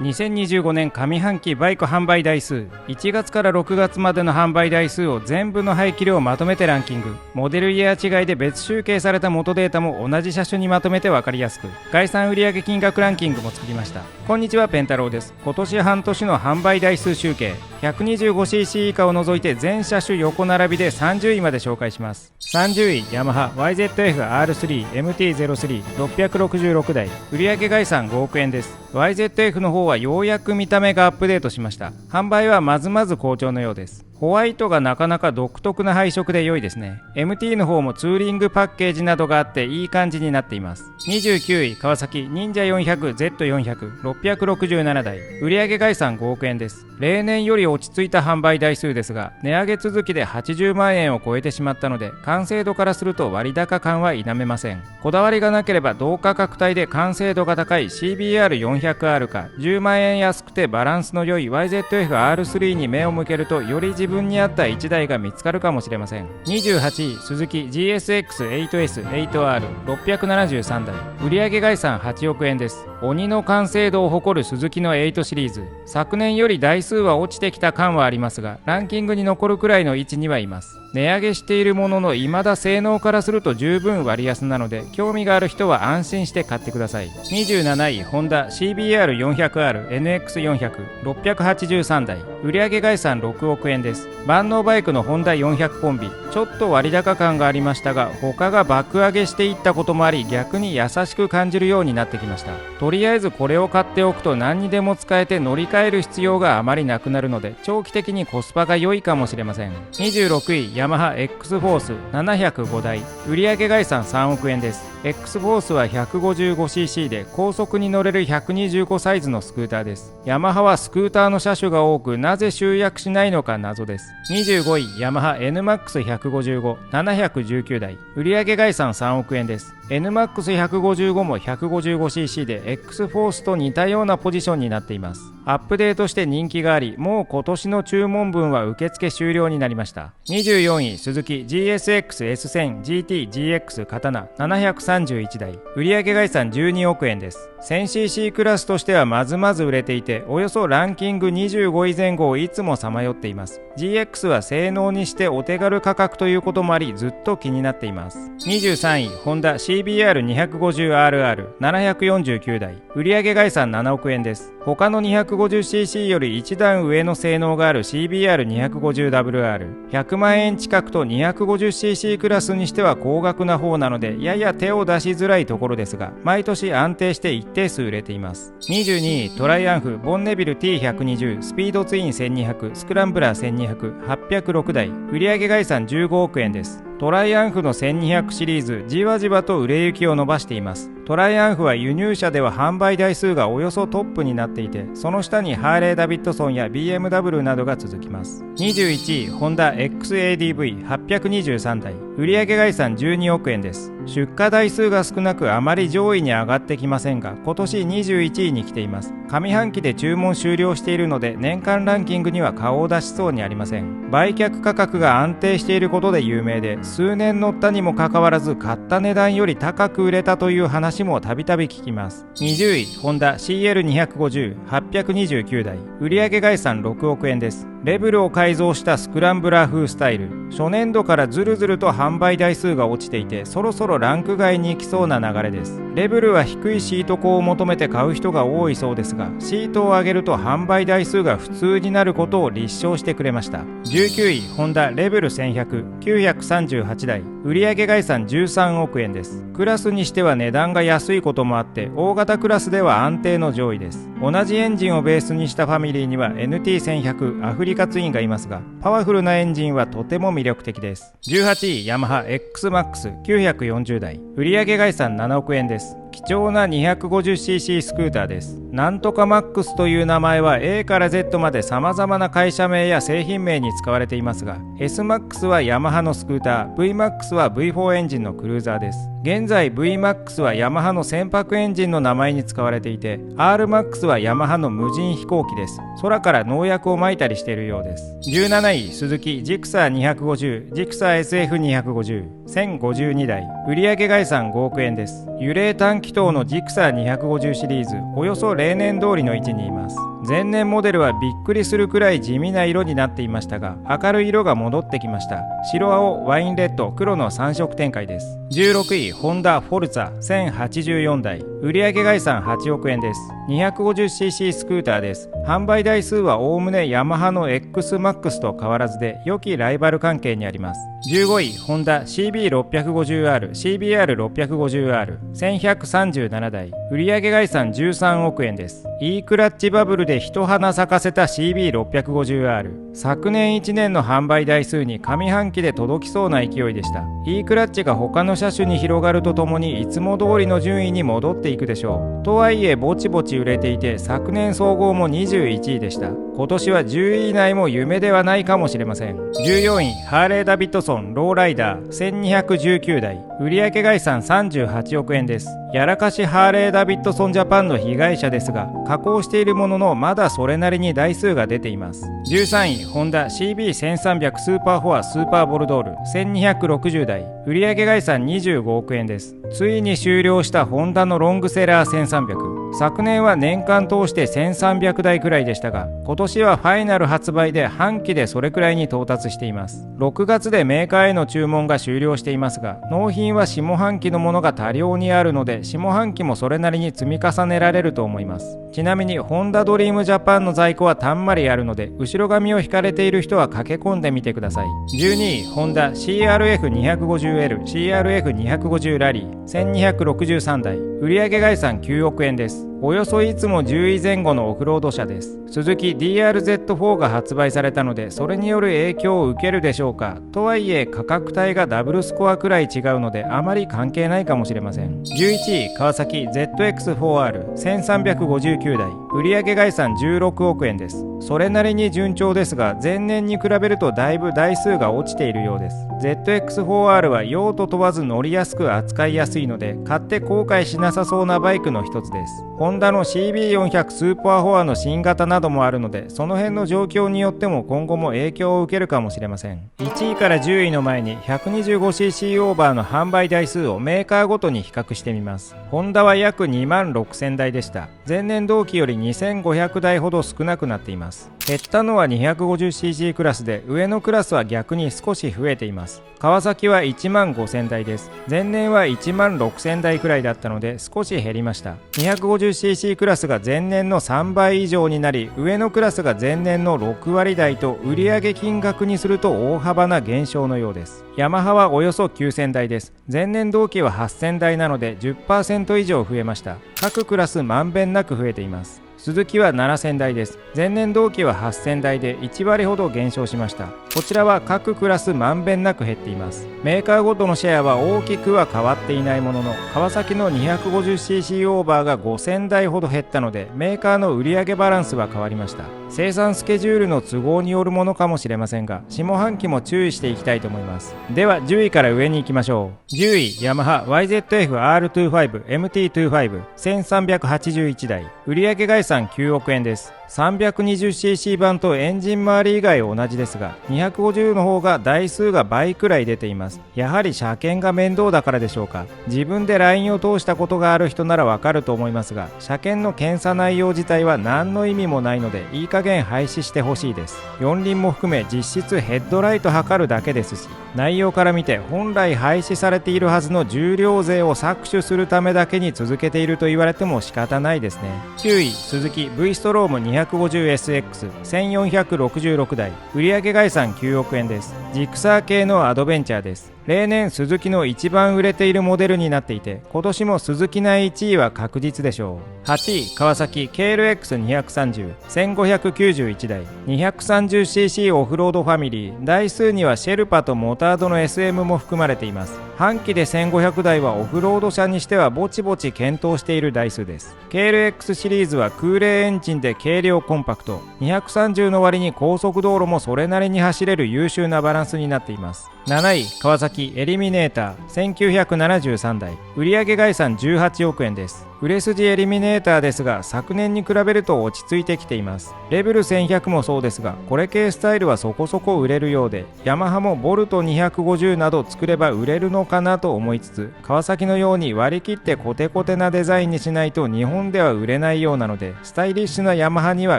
2025年上半期バイク販売台数、1月から6月までの販売台数を全部の排気量をまとめてランキング。モデルイヤー違いで別集計された元データも同じ車種にまとめて分かりやすく、概算売上金額ランキングも作りました。こんにちは、ペンタロウです。今年半年の販売台数集計、125cc 以下を除いて全車種横並びで30位まで紹介します。30位、ヤマハ YZF-R3MT-03 666台、売上概算5億円です。YZF の方はようやく見た目がアップデートしました。販売はまずまず好調のようです。ホワイトがなかなか独特な配色で良いですね。 MT の方もツーリングパッケージなどがあっていい感じになっています。29位、川崎忍者 400Z400 667台、売上概算5億円です。例年より落ち着いた販売台数ですが、値上げ続きで80万円を超えてしまったので、完成度からすると割高感は否めません。こだわりがなければ同価格帯で完成度が高い CBR400R か、10万円安くてバランスの良い YZF-R3 に目を向けると、より自分に合った1台が見つかるかもしれません。28位、スズキ GSX-8S8R673 台、売上概算8億円です。鬼の完成度を誇るスズキの8シリーズ、昨年より台数は落ちてきた感はありますが、ランキングに残るくらいの位置にはいます。値上げしているものの未だ性能からすると十分割安なので、興味がある人は安心して買ってください。27位、ホンダ CBR400R NX400 683台、売上概算6億円です。万能バイクのホンダ400コンビ、ちょっと割高感がありましたが、他が爆上げしていったこともあり、逆に優しく感じるようになってきました。とりあえずこれを買っておくと何にでも使えて乗り換える必要があまりなくなるので、長期的にコスパが良いかもしれません。26位、ヤマハ X フォース705台、売上概算3億円です。X フォースは 155cc で高速に乗れる125サイズのスクーターです。ヤマハはスクーターの車種が多く、なぜ集約しないのか謎です。25位、ヤマハ NMAX155 719台、売上概算3億円です。NMAX155 も 155cc で X フォースと似たようなポジションになっています。アップデートして人気があり、もう今年の注文分は受付終了になりました。24位、スズキ GSX-S1000GT-GX 刀731台、売上概算12億円です。 1000cc クラスとしてはまずまず売れていて、およそランキング25位前後をいつもさまよっています。 GX は性能にしてお手軽価格ということもあり、ずっと気になっています。23位、ホンダ CBR250RR749 台、売上概算7億円です。他の 250cc より一段上の性能がある CBR250WR、 100万円近くと 250cc クラスにしては高額な方なので、やや手を出しづらいところですが、毎年安定して一定数売れています。22位、トライアンフボンネビル T120 スピードツイン1200スクランブラー1200 806台、売上概算15億円です。トライアンフの1200シリーズ、じわじわと売れ行きを伸ばしています。トライアンフは輸入車では販売台数がおよそトップになっていて、その下にハーレーダビッドソンや BMW などが続きます。21位、ホンダ XADV823 台、売上概算12億円です。出荷台数が少なくあまり上位に上がってきませんが、今年21位に来ています。上半期で注文終了しているので、年間ランキングには顔を出しそうにありません。売却価格が安定していることで有名で、数年乗ったにもかかわらず買った値段より高く売れたという話もたびたび聞きます。20位、ホンダ CL250 829台、売上概算6億円です。レベルを改造したスクランブラー風スタイル、初年度からずるずると販売台数が落ちていて、そろそろランク外に行きそうな流れです。レベルは低いシート高を求めて買う人が多いそうですが、シートを上げると販売台数が普通になることを立証してくれました。19位、ホンダレベル1100 938台、売上概算13億円です。クラスにしては値段が安いこともあって、大型クラスでは安定の上位です。同じエンジンをベースにしたファミリーには NT1100 アフリカツインがいますが、パワフルなエンジンはとても魅力的です。18位、ヤマハ XMAX940 台、売上概算7億円です。貴重な 250cc スクーターです。なんとかマックスという名前は A から Z まで様々な会社名や製品名に使われていますが、 SMAX はヤマハのスクーター、VMAX は V4 エンジンのクルーザーです。現在 VMAX はヤマハの船舶エンジンの名前に使われていて、 RMAX はヤマハの無人飛行機です。空から農薬を撒いたりしているようです。17位、スズキジクサー250、ジクサー SF250、1052台、売上概算5億円です。油冷短気筒のジクサー250シリーズ、およそ例年通りの位置にいます。前年モデルはびっくりするくらい地味な色になっていましたが、明るい色が戻ってきました。白青、ワインレッド、黒の3色展開です。16位、ホンダフォルツァ1084台、売上概算8億円です。 250cc スクーターです。販売台数はおおむねヤマハの XMAX と変わらずで、良きライバル関係にあります。15位、ホンダ CB650R、CBR650R、1137台、売上概算13億円です。E クラッチバブルで一花咲かせた CB650R、昨年1年の販売台数に上半期で届きそうな勢いでした。 E クラッチが他の車種に広がるとともに、いつも通りの順位に戻っていくでしょう。とはいえぼちぼち売れていて、昨年総合も21位でした。今年は10位以内も夢ではないかもしれません。14位、ハーレーダビッドソンローライダー1219台、売上概算38億円です。やらかしハーレーダビッドソンジャパンの被害者ですが、加工しているもののまだそれなりに台数が出ています。13位、ホンダ CB1300 スーパーフォアスーパーボルドール1260台、売上概算25億円です。ついに終了したホンダのロングセラー1300、昨年は年間通して1300台くらいでしたが、今年はファイナル発売で半期でそれくらいに到達しています。6月でメーカーへの注文が終了していますが、納品は下半期のものが多量にあるので、下半期もそれなりに積み重ねられると思います。ちなみにホンダドリームジャパンの在庫はたんまりあるので、後ろ髪を引かれている人は駆け込んでみてください。12位、ホンダ CRF250L、CRF250 ラリー1263台、売上概算9億円です。およそいつも10位前後のオフロード車です。スズキ DRZ4 が発売されたので、それによる影響を受けるでしょうか。とはいえ価格帯がダブルスコアくらい違うので、あまり関係ないかもしれません。11位、川崎 ZX4R 1359台、売上概算16億円です。それなりに順調ですが、前年に比べるとだいぶ台数が落ちているようです。 ZX4R は用途問わず乗りやすく扱いやすいので、買って後悔しなさそうなバイクの一つです。ホンダの CB400 スーパーフォアの新型などもあるので、その辺の状況によっても今後も影響を受けるかもしれません。1位から10位の前に 125cc オーバーの販売台数をメーカーごとに比較してみます。ホンダは約2万6000台でした。前年同期より2500台ほど少なくなっています。減ったのは 250cc クラスで、上のクラスは逆に少し増えています。川崎は1万5000台です。前年は1万6000台くらいだったので少し減りました。250cc クラスが前年の3倍以上になり、上のクラスが前年の6割台と、売上金額にすると大幅な減少のようです。ヤマハはおよそ9000台です。前年同期は8000台なので 10% 以上増えました。各クラスまんべんなく増えています。スズキは7000台です。前年同期は8000台で1割ほど減少しました。こちらは各クラスまんべんなく減っています。メーカーごとのシェアは大きくは変わっていないものの、川崎の 250cc オーバーが5000台ほど減ったので、メーカーの売上バランスは変わりました。生産スケジュールの都合によるものかもしれませんが、下半期も注意していきたいと思います。では10位から上に行きましょう。10位、ヤマハ YZF-R25 MT25 1381台、売上概算9億円です。320cc 版とエンジン周り以外同じですが、250の方が台数が倍くらい出ています。やはり車検が面倒だからでしょうか。自分でラインを通したことがある人ならわかると思いますが、車検の検査内容自体は何の意味もないので、いい加減廃止してほしいです。四輪も含め実質ヘッドライト測るだけですし、内容から見て本来廃止されているはずの重量税を搾取するためだけに続けていると言われても仕方ないですね。9位、スズキ V ストローム 250SX 1466台、売上概算9億円です。ジクサー系のアドベンチャーです。例年スズキの一番売れているモデルになっていて、今年もスズキ内1位は確実でしょう。8位、川崎 KLX230 1591台、230cc オフロードファミリー、台数にはシェルパとモタードの SM も含まれています。半期で1500台はオフロード車にしてはぼちぼち検討している台数です。KLX シリーズは空冷エンジンで軽量コンパクト、230の割に高速道路もそれなりに走れる優秀なバランスになっています。7位、川崎エリミネーター1973台、売上概算18億円です。売れ筋エリミネーターですが、昨年に比べると落ち着いてきています。レベル1100もそうですが、これ系スタイルはそこそこ売れるようで、ヤマハもボルト250など作れば売れるのかなと思いつつ、川崎のように割り切ってコテコテなデザインにしないと日本では売れないようなので、スタイリッシュなヤマハには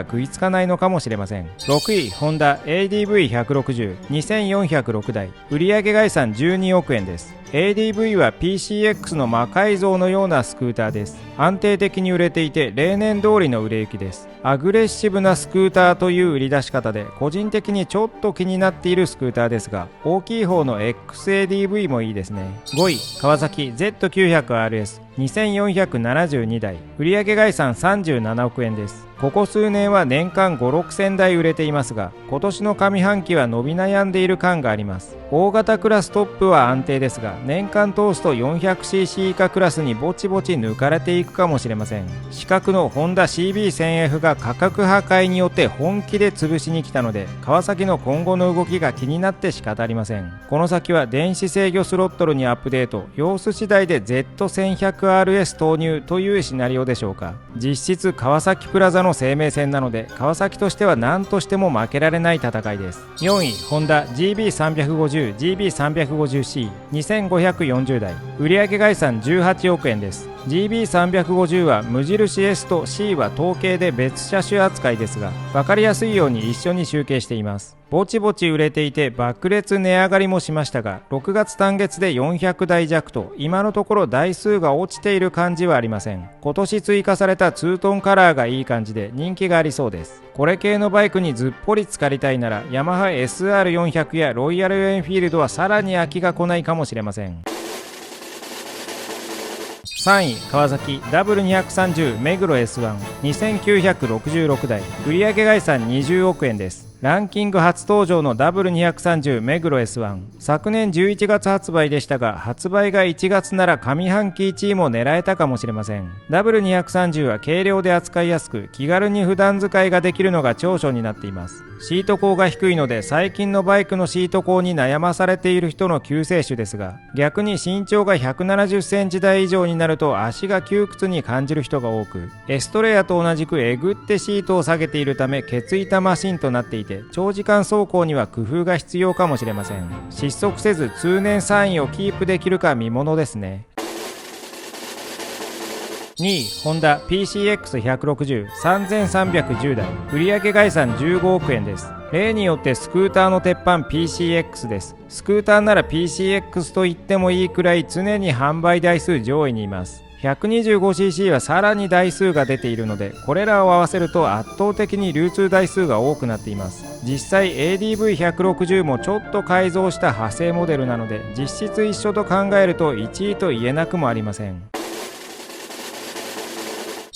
食いつかないのかもしれません。6位、ホンダ ADV160 2406台、売上概算12億円です。ADV は PCX の魔改造のようなスクーターです。安定的に売れていて例年通りの売れ行きです。アグレッシブなスクーターという売り出し方で個人的にちょっと気になっているスクーターですが、大きい方の XADV もいいですね。5位、川崎 Z900RS 2472台、売上概算37億円です。ここ数年は年間5、6千台売れていますが、今年の上半期は伸び悩んでいる感があります。大型クラストップは安定ですが、年間通すと 400cc 以下クラスにぼちぼち抜かれていくかもしれません。資格のホンダ CB1000F が価格破壊によって本気で潰しに来たので、川崎の今後の動きが気になって仕方ありません。この先は電子制御スロットルにアップデート、様子次第で Z1100RS 投入というシナリオでしょうか。実質川崎プラザの生命線なので、川崎としては何としても負けられない戦いです。4位、ホンダ GB350 GB350C 2540台、売上概算18億円です。GB350 は無印 S と C は統計で別車種扱いですが、分かりやすいように一緒に集計しています。ぼちぼち売れていて爆裂値上がりもしましたが、6月単月で400台弱と今のところ台数が落ちている感じはありません。今年追加されたツートンカラーがいい感じで人気がありそうです。これ系のバイクにずっぽり浸かりたいなら、ヤマハ SR400 やロイヤルエンフィールドはさらに飽きが来ないかもしれません。3位、川崎 W230 目黒 S1 2966台、売上概算20億円です。ランキング初登場の W230 目黒 S1、 昨年11月発売でしたが、発売が1月なら上半期1位も狙えたかもしれません。 W230 は軽量で扱いやすく、気軽に普段使いができるのが長所になっています。シート高が低いので、最近のバイクのシート高に悩まされている人の救世主ですが、逆に身長が170センチ台以上になると足が窮屈に感じる人が多く、エストレアと同じくえぐってシートを下げているためケツ板マシンとなっていて、長時間走行には工夫が必要かもしれません。失速せず通年3位をキープできるか見ものですね。2位、ホンダ PCX160 3310台、売上概算15億円です。例によってスクーターの鉄板 PCX です。スクーターなら PCX と言ってもいいくらい常に販売台数上位にいます。125cc はさらに台数が出ているので、これらを合わせると圧倒的に流通台数が多くなっています。実際 ADV160 もちょっと改造した派生モデルなので、実質一緒と考えると1位と言えなくもありません。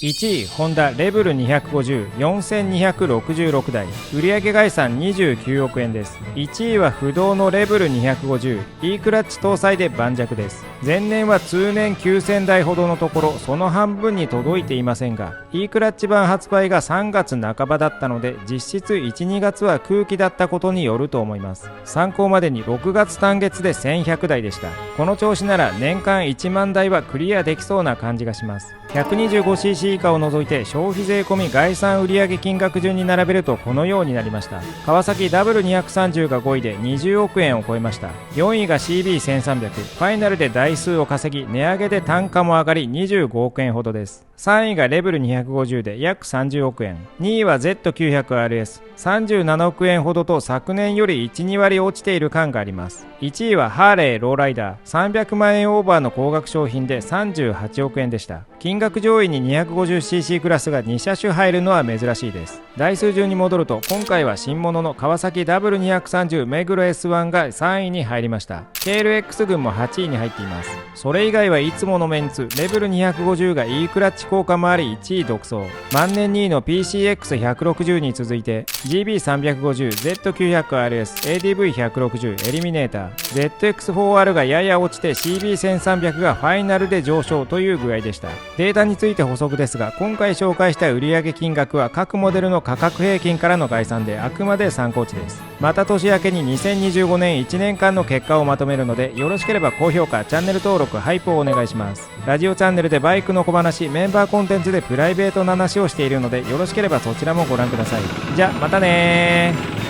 1位、ホンダレベル250 4266台、売上概算29億円です。1位は不動のレベル250 E クラッチ搭載で盤石です。前年は通年9000台ほどのところ、その半分に届いていませんが、 E クラッチ版発売が3月半ばだったので、実質 1,2 月は空気だったことによると思います。参考までに6月単月で1100台でした。この調子なら年間1万台はクリアできそうな感じがします。125cc 以下を除いて消費税込み概算売上金額順に並べるとこのようになりました。川崎 W230 が5位で20億円を超えました。4位が CB1300、 ファイナルで台数を稼ぎ、値上げで単価も上がり25億円ほどです。3位がレベル250で約30億円、2位は Z900RS 37億円ほどと昨年より 1,2 割落ちている感があります。1位はハーレーローライダー300万円オーバーの高額商品で38億円でした。金額上位に 250cc クラスが2車種入るのは珍しいです。台数順に戻ると、今回は新物の川崎 W230 目黒 S1 が3位に入りました。KLX 群も8位に入っています。それ以外はいつものメンツ、レベル250が E クラッチ効果もあり1位独走。万年2位の PCX160 に続いて GB350、Z900RS、ADV160 エリミネーター、ZX4R がやや落ちて CB1300 がファイナルで上昇という具合でした。データについて補足ですが、今回紹介した売上金額は各モデルの価格平均からの概算であくまで参考値です。また年明けに2025年1年間の結果をまとめるので、よろしければ高評価、チャンネル登録、ハイプをお願いします。ラジオチャンネルでバイクの小話、メンバーコンテンツでプライベートな話をしているので、よろしければそちらもご覧ください。じゃあまたねー。